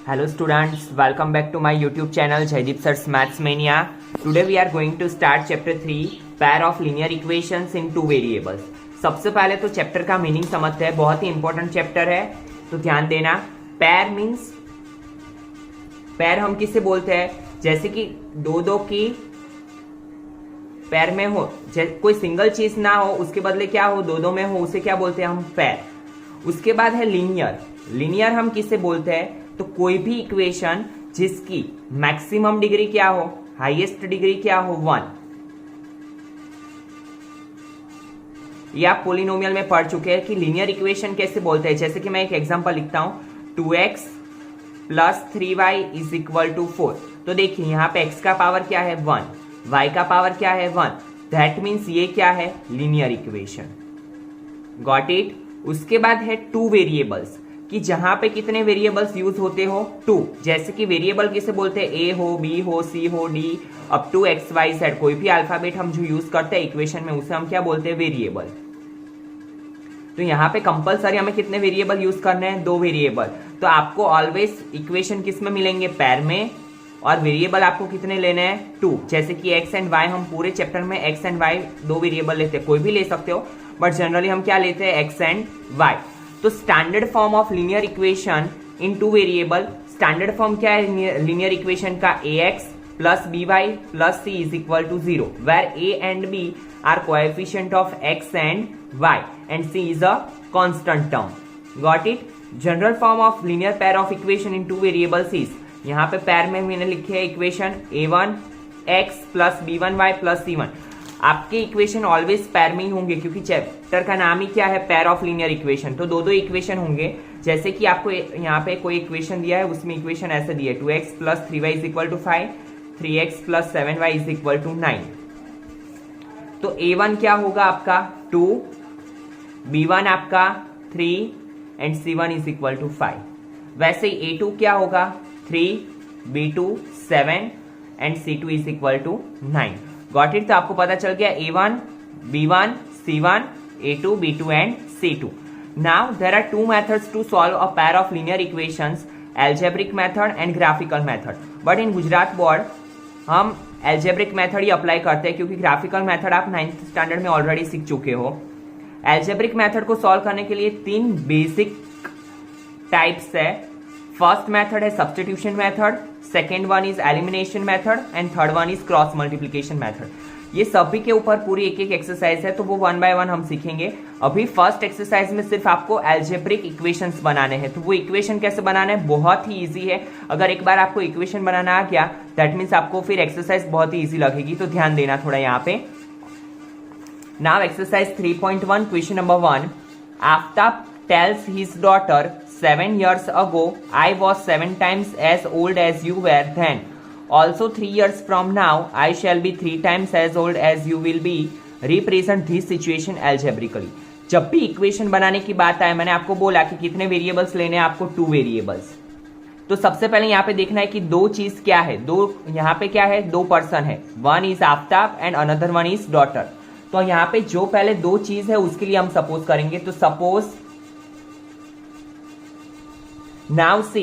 Hello students, welcome back to my YouTube channel Jaideep Sir's Maths Mania. Today we are going to start chapter 3 pair of linear equations in two variables. सबसे पहले तो chapter का meaning समझते हैं, बहुत ही important chapter है तो ध्यान देना। पैर मीन्स पैर हम किसे बोलते हैं, जैसे कि दो की पैर में हो, कोई सिंगल चीज ना हो उसके बदले क्या हो, दो में हो, उसे क्या बोलते हैं हम, पैर। उसके बाद है लीनियर। लीनियर हम किसे बोलते हैं, तो कोई भी इक्वेशन जिसकी मैक्सिमम डिग्री क्या हो, हाईएस्ट डिग्री क्या हो, 1। ये आप पोलिनोमियल में पढ़ चुके हैं कि लीनियर इक्वेशन कैसे बोलते हैं। जैसे कि मैं एक एग्जांपल लिखता हूं, 2x + 3y = 4। तो देखिए यहां पे x का पावर क्या है, 1, y का पावर क्या है, 1। दैट मीन्स ये क्या है, लीनियर इक्वेशन। Got it. उसके बाद है टू वेरिएबल्स, कि जहां पे कितने वेरिएबल्स यूज होते हो, 2। जैसे कि वेरिएबल किसे बोलते हैं, a हो, b हो, c हो, d up to x y z। कोई भी अल्फाबेट हम जो यूज करते हैं इक्वेशन में उसे हम क्या बोलते हैं, वेरिएबल। तो यहाँ पे कंपलसरी हमें कितने वेरिएबल यूज करने हैं, 2 वेरिएबल। तो आपको ऑलवेज इक्वेशन किस में मिलेंगे, पैर में, और वेरिएबल आपको कितने लेने हैं, 2। जैसे कि x एंड y, हम पूरे चैप्टर में x एंड y 2 वेरिएबल लेते हैं, कोई भी ले सकते हो बट जनरली हम क्या लेते हैं, x एंड y। तो standard form of linear equation in 2 variable, standard form क्या है लीनियर इक्वेशन का, ax + by + c = 0, where a and b are coefficient of x and y and c is a constant term. Got it? General form of linear pair of equation in two variables is, यहाँ पे पैर में मैंने लिखे है equation a1x + b1y + c1। आपके equation always पैर में ही होंगे क्योंकि चैप्टर का नाम ही क्या है, पैर ऑफ लीनियर इक्वेशन। तो दो इक्वेशन होंगे। जैसे कि आपको यहाँ पे कोई इक्वेशन दिया है, उसमें इक्वेशन ऐसे दिया है, 2x + 3y = 5, 3x + 7y = 9। तो a1 क्या होगा आपका, 2, b1 आपका 3 एंड c1 = 5। वैसे ही a2 क्या होगा, 3, b2 7 and c2 = 9। Got it. तो आपको पता चल गया a1, b1, c1, a2, b2 and c2। Now there are 2 methods to solve a pair of linear equations, algebraic method and graphical method. But in Gujarat board हम algebraic method ही apply करते हैं क्योंकि ग्राफिकल मेथड आप 9th standard में already सीख चुके हो। एल्जेब्रिक मेथड को सॉल्व करने के लिए 3 बेसिक टाइप्स है। फर्स्ट मेथड है substitution method, second one is elimination method and third one is cross multiplication method. ये सभी के ऊपर पूरी एक एक्सरसाइज है, तो वो 1 बाय 1 हम सीखेंगे। अभी फर्स्ट एक्सरसाइज में सिर्फ आपको एल्जेब्रिक इक्वेशंस बनाने हैं। तो वो इक्वेशन कैसे बनाना है, बहुत ही इजी है। अगर एक बार आपको इक्वेशन बनाना आ गया दैट मीन्स आपको फिर एक्सरसाइज बहुत ही इजी लगेगी। तो ध्यान देना थोड़ा यहाँ पे। Now exercise 3.1 question number 1। Aftab tells his daughter, 7 years ago I was 7 times as old as you were then. Also 3 years from now I shall be 3 times as old as you will be. Represent this situation algebraically. जब भी equation बनाने की बात आए, मैंने आपको बोला कि कितने वेरिएबल्स लेने हैं आपको, 2 वेरिएबल्स। तो सबसे पहले यहाँ पे देखना है कि 2 चीज क्या है, यहाँ पे क्या है, 2 पर्सन है, one is Aftab and another one is daughter. तो यहाँ पे जो पहले 2 चीज है उसके लिए हम सपोज करेंगे। तो सपोज नाउ सी,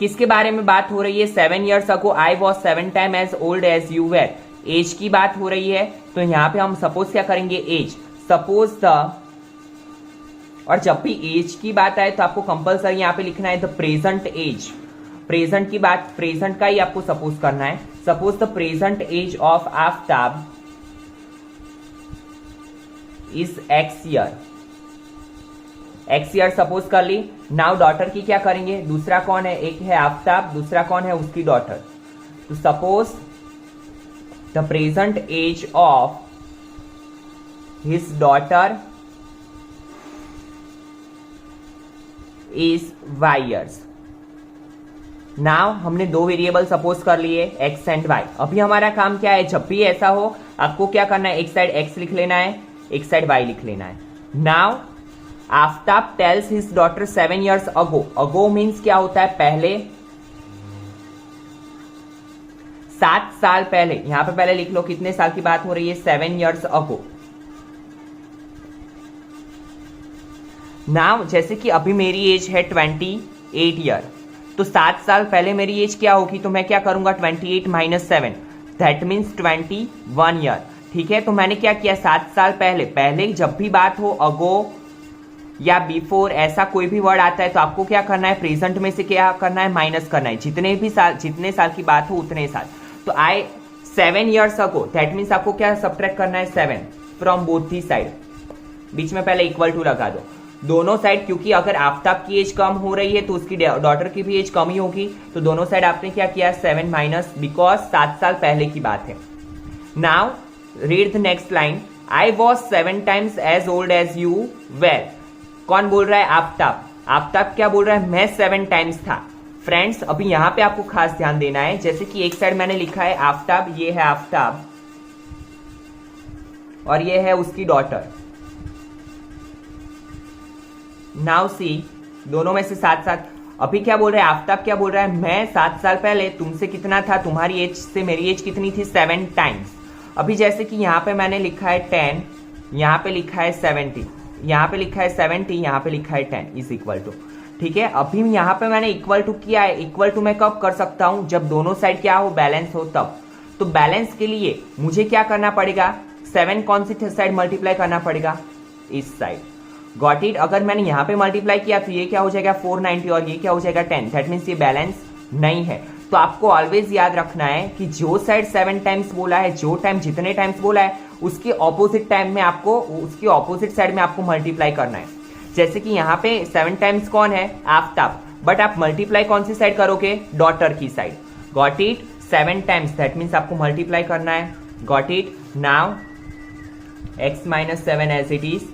किसके बारे में बात हो रही है, 7 years ago I was 7 times as old as you were। Age की बात हो रही है। तो यहां पे हम सपोज क्या करेंगे, एज। सपोज द, और जब भी एज की बात आए तो आपको कंपलसरी यहां पे लिखना है द प्रेजेंट एज। प्रेजेंट की बात, प्रेजेंट का ही आपको सपोज करना है। Suppose the present age of Aftab is x year. x year suppose कर ली। नाउ डॉटर की क्या करेंगे, दूसरा कौन है, एक है आफ्ताब, दूसरा कौन है, उसकी डॉटर। तो suppose the present age of his daughter is y years. Now हमने 2 वेरिएबल सपोज कर लिए, x एंड y। अभी हमारा काम क्या है, जब भी ऐसा हो आपको क्या करना है, एक साइड x लिख लेना है, एक साइड y लिख लेना है। Now Aftab tales his daughter 7 years ago। अगो मीन्स क्या होता है, पहले, 7 साल पहले। यहां पे पहले लिख लो कितने साल की बात हो रही है, 7 years ago। नाउ जैसे कि अभी मेरी एज है 28 ईयर, तो 7 साल पहले मेरी एज क्या होगी, तो मैं क्या करूंगा 28 माइनस 7, दैट मीन्स 21 ईयर। ठीक है, तो मैंने क्या किया 7 साल पहले जब भी बात हो अगो या बिफोर ऐसा कोई भी वर्ड आता है तो आपको क्या करना है, प्रेजेंट में से क्या करना है, माइनस करना है। जितने साल की बात हो उतने साल। तो आई 7 ईयर्स अगो, दैट मीन्स आपको क्या सब्ट्रैक्ट करना है 7 फ्रॉम बोथ दी साइड। बीच में पहले इक्वल टू लगा दो दोनों साइड, क्योंकि अगर आफ्ताब की एज कम हो रही है तो उसकी डॉटर की भी एज कम ही होगी। तो दोनों साइड आपने क्या किया 7 माइनस, बिकॉज 7 साल पहले की बात है। Now read the next line, I was 7 times as old as you were. कौन बोल रहा है, आफ्ताब। आफ्ताब क्या बोल रहा है, मैं 7 टाइम्स था। फ्रेंड्स अभी यहां पे आपको खास ध्यान देना है, जैसे कि एक साइड मैंने लिखा है आफ्ताब, ये है आफ्ताब और ये है उसकी डॉटर। नाउ सी, दोनों में से 7 अभी क्या बोल रहा है आफ्ताब, क्या बोल रहा है, मैं 7 साल पहले तुमसे कितना था, तुम्हारी एज से मेरी एज कितनी थी 7 टाइम्स। अभी जैसे कि यहाँ पे मैंने लिखा है 10, यहाँ पे लिखा है 70, यहाँ पे लिखा है 70, यहाँ पे लिखा है 10 इज इक्वल टू। ठीक है, अभी यहाँ पे मैंने इक्वल टू किया है। इक्वल टू मैं कब कर सकता हूं, जब दोनों साइड क्या हो, बैलेंस हो तब। तो बैलेंस के लिए मुझे क्या करना पड़ेगा, 7 कौन सी साइड मल्टीप्लाई करना पड़ेगा, इस साइड। Got it. अगर मैंने यहाँ पे मल्टीप्लाई किया तो ये क्या हो जाएगा 490 और ये क्या हो जाएगा 10, दैट मीन्स ये बैलेंस नहीं है। तो आपको ऑलवेज याद रखना है कि जो साइड 7 टाइम्स बोला है, जो टाइम जितने टाइम्स बोला है उसके ऑपोजिट टाइम में आपको, उसकी ऑपोजिट साइड में आपको मल्टीप्लाई करना है। जैसे कि यहाँ पे 7 टाइम्स कौन है, आफ्ताब, बट आप मल्टीप्लाई कौन सी साइड करोगे, डॉटर की side. Got it, 7 times that means आपको मल्टीप्लाई करना है। Got it. Now x minus 7 as it is,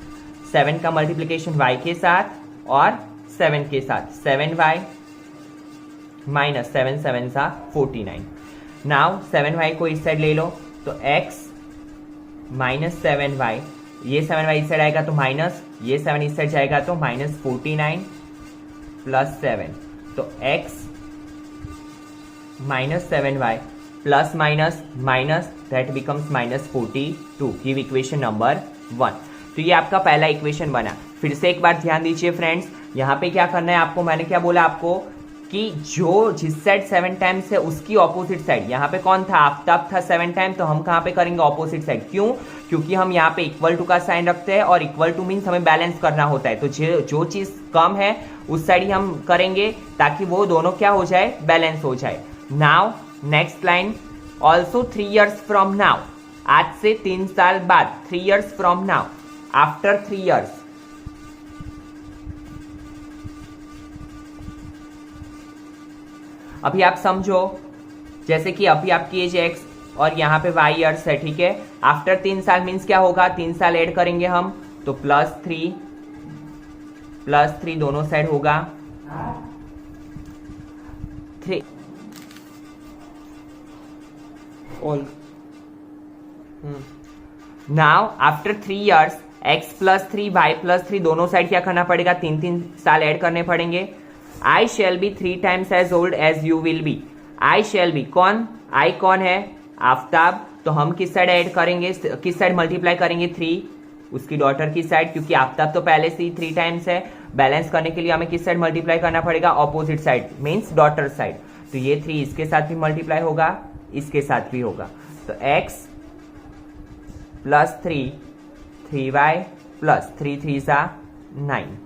7 का मल्टीप्लीकेशन y के साथ और 7 के साथ, 7y माइनस 7 7 सा 49। नाउ 7y को इस साइड ले लो तो x माइनस 7y, ये 7y इस साइड आएगा तो माइनस, ये 7 इस साइड जाएगा तो माइनस 49 प्लस 7, तो x minus 7y plus minus minus, that becomes minus 42। Give equation number 1। तो ये आपका पहला इक्वेशन बना। फिर से एक बार ध्यान दीजिए फ्रेंड्स, यहाँ पे क्या करना है आपको, मैंने क्या बोला आपको कि जो जिस साइड 7 टाइम्स है उसकी ऑपोजिट साइड, यहाँ पे कौन था, आफ्ताब था 7 टाइम, तो हम कहाँ पे करेंगे ऑपोजिट साइड। क्यों, क्योंकि हम यहाँ पे इक्वल टू का साइन रखते हैं और इक्वल टू मीन्स हमें बैलेंस करना होता है। तो जो चीज कम है उस साइड ही हम करेंगे ताकि वो दोनों क्या हो जाए, बैलेंस हो जाए। Now next line, also 3 years from now, आज से 3 साल बाद, 3 years from now, after 3 years। अभी आप समझो, जैसे कि अभी आपकी एज x और यहाँ पे y ईयर्स है, ठीक है। आफ्टर 3 साल मीन्स क्या होगा, 3 साल ऐड करेंगे हम तो प्लस 3 दोनों साइड होगा 3 all. Now after 3 years x plus 3 y plus 3 दोनों साइड क्या करना पड़ेगा, 3 साल ऐड करने पड़ेंगे। I shall be 3 times as old as you will be। I shall be कौन, I कौन है, आफ्ताब, तो हम किस साइड ऐड करेंगे, किस साइड मल्टीप्लाई करेंगे, 3 उसकी डॉटर की साइड, क्योंकि आफ्ताब तो पहले से ही 3 टाइम्स है। बैलेंस करने के लिए हमें किस साइड मल्टीप्लाई करना पड़ेगा, opposite side means daughter side. तो ये 3 इसके साथ भी मल्टीप्लाई होगा, इसके साथ भी होगा, तो x प्लस 3 3y प्लस 3 3 सा 9।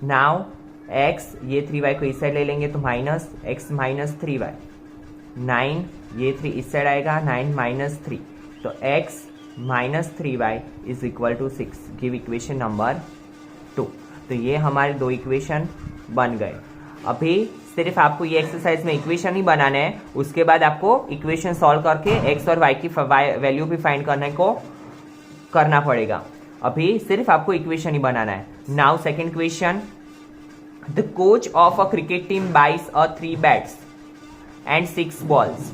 नाउ x, ये 3y को इस साइड ले लेंगे तो माइनस x माइनस 3y, 9 ये 3 इस साइड आएगा, 9 माइनस 3, तो x minus 3y is equal to 6। Give equation number 2। तो ये हमारे 2 इक्वेशन बन गए। अभी सिर्फ आपको ये एक्सरसाइज में इक्वेशन ही बनाना है, उसके बाद आपको इक्वेशन सॉल्व करके x और y की वैल्यू भी फाइंड करना पड़ेगा। अभी सिर्फ आपको इक्वेशन ही बनाना है। Now second question, the coach of a cricket team buys a 3 bats and 6 balls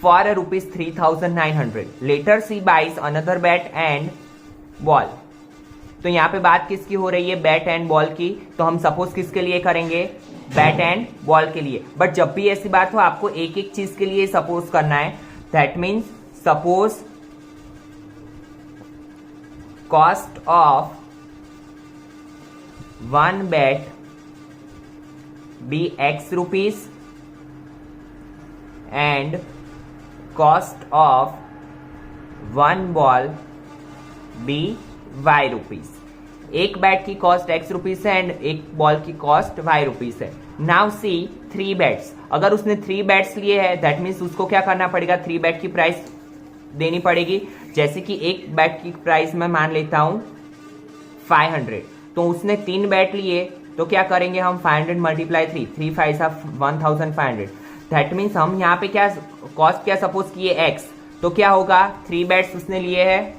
for a rupees 3,900. Later she buys another bat and ball. तो यहाँ पे बात किसकी हो रही है, बैट एंड बॉल की। तो हम सपोज किसके लिए करेंगे, बैट एंड बॉल के लिए। बट जब भी ऐसी बात हो आपको एक एक चीज के लिए सपोज करना है। That means suppose cost of 1 bat be x rupees and cost of one ball be Y rupees. एक बैट की कॉस्ट एक्स रुपीज है एंड एक बॉल की कॉस्ट वाई रुपीज है। नाउ सी 3 बैट्स, अगर उसने 3 बैट्स लिए हैं दैट मीन्स उसको क्या करना पड़ेगा, 3 बैट की प्राइस देनी पड़ेगी। जैसे कि एक बैट की प्राइस मैं मान लेता हूं 500, तो उसने 3 बैट लिए तो क्या करेंगे हम 500 मल्टीप्लाई 3 5 1500। दैट मीन्स हम यहाँ पे क्या कॉस्ट क्या सपोज किए एक्स, तो क्या होगा 3 बैट्स उसने लिए हैं,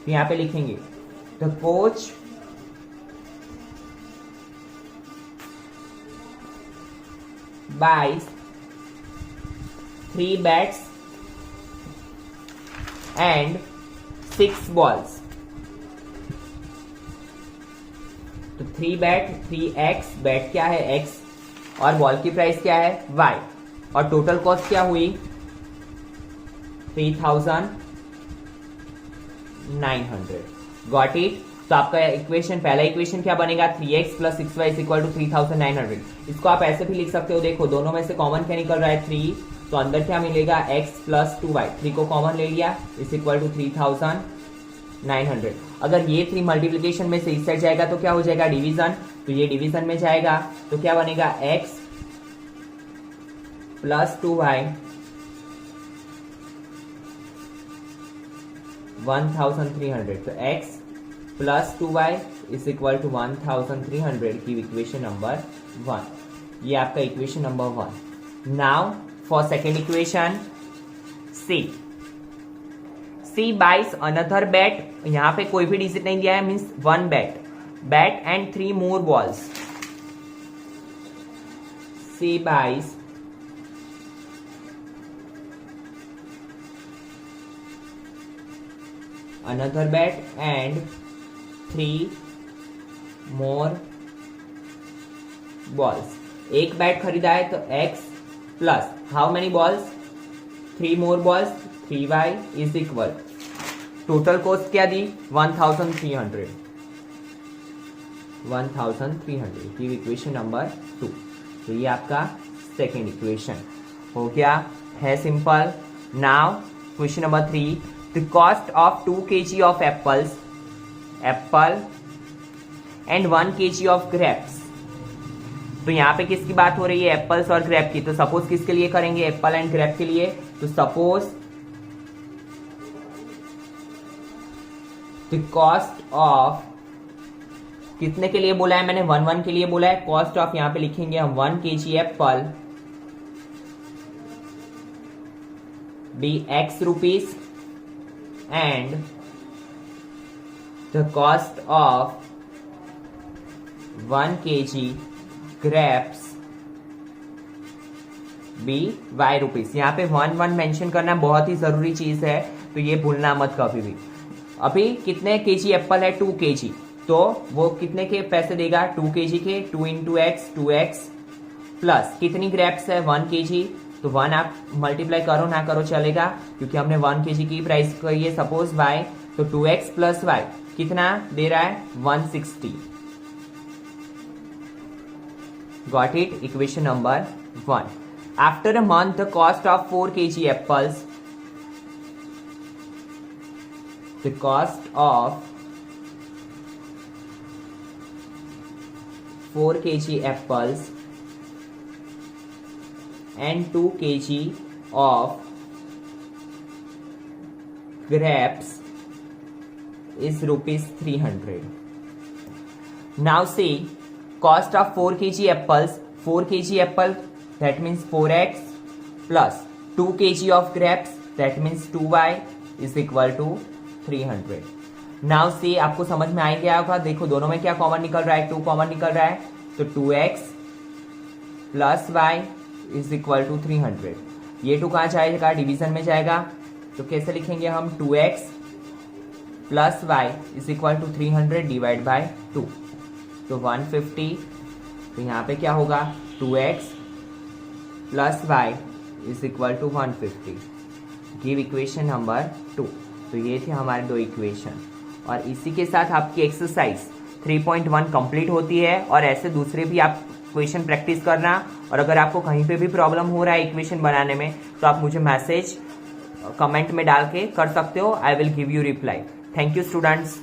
यहाँ पे लिखेंगे the coach buys 3 bats and 6 balls। तो 3 बैट 3x, बैट क्या है x और बॉल की प्राइस क्या है y, और टोटल कॉस्ट क्या हुई 3900। Got it. तो आपका इक्वेशन, पहला इक्वेशन क्या बनेगा 3x plus 6y is equal to 3900। इसको आप ऐसे भी लिख सकते हो, देखो दोनों में से कॉमन क्या निकल रहा है 3, तो अंदर क्या मिलेगा x प्लस 2y, 3 को कॉमन ले लिया इज इक्वल टू 3900। अगर ये 3 मल्टीप्लीकेशन में से इस साइड जाएगा तो क्या हो जाएगा डिवीजन, तो ये डिवीजन में जाएगा तो क्या बनेगा x प्लस 2y 1300। तो x plus 2y is equal to 1300 की इक्वेशन नंबर 1। ये आपका equation number 1। Now for second equation see buys another bat, यहां पे कोई भी डिजिट नहीं दिया है, means 1 bat and 3 more balls. C buys another bat and 3 more balls। एक बैट खरीदा है तो x plus how many balls 3 more balls 3y is equal, total cost क्या दी 1300 की इक्वेशन नंबर 2। तो ये आपका सेकेंड इक्वेशन हो गया है simple. Now question number 3, the cost of 2 kg of apple and 1 kg of grapes। तो यहाँ पे किसकी बात हो रही है एप्पल्स और ग्रेप की, तो सपोज किसके लिए करेंगे एप्पल एंड ग्रेप के लिए, तो सपोज द कॉस्ट ऑफ, कितने के लिए बोला है मैंने 1 के लिए बोला है, कॉस्ट ऑफ यहाँ पे लिखेंगे हम 1 kg apple be x rupees and the cost of 1 kg grapes be y rupees. यहाँ पे 1 मेंशन करना बहुत ही जरूरी चीज है, तो ये भूलना मत कभी भी। अभी कितने केजी एप्पल है 2 kg, तो वो कितने के पैसे देगा 2 kg के 2 इंटू एक्स 2x प्लस कितनी ग्रेप्स है 1 kg, तो 1 आप मल्टीप्लाई करो ना करो चलेगा, क्योंकि हमने 1 kg की प्राइस कही है सपोज y, तो 2x प्लस y कितना दे रहा है 160। Got it. Equation number 1। After a month the cost of 4 kg apples, the cost of 4 kg apples and 2 kg of grapes is rupees 300। Now see cost of 4 kg apples, 4 kg apple that means 4x plus 2 kg of grapes that means 2y is equal to 300। Now see आपको समझ में आ गया होगा, देखो दोनों में क्या common निकल रहा है 2 कॉमन निकल रहा है, तो 2x plus y is equal to 300। ये 2 कहाँ जाएगा डिवीजन में जाएगा, तो कैसे लिखेंगे हम 2x plus y is equal to 300 divide by 2, तो 150। तो यहाँ पे क्या होगा 2x plus y is equal to 150। Give equation number 2। तो ये थे हमारे 2 इक्वेशन, और इसी के साथ आपकी एक्सरसाइज 3.1 कंप्लीट होती है, और ऐसे दूसरे भी आप इक्वेशन प्रैक्टिस करना, और अगर आपको कहीं पे भी प्रॉब्लम हो रहा है इक्वेशन बनाने में तो आप मुझे मैसेज कमेंट में डाल के कर सकते हो। I will give you reply. Thank you students.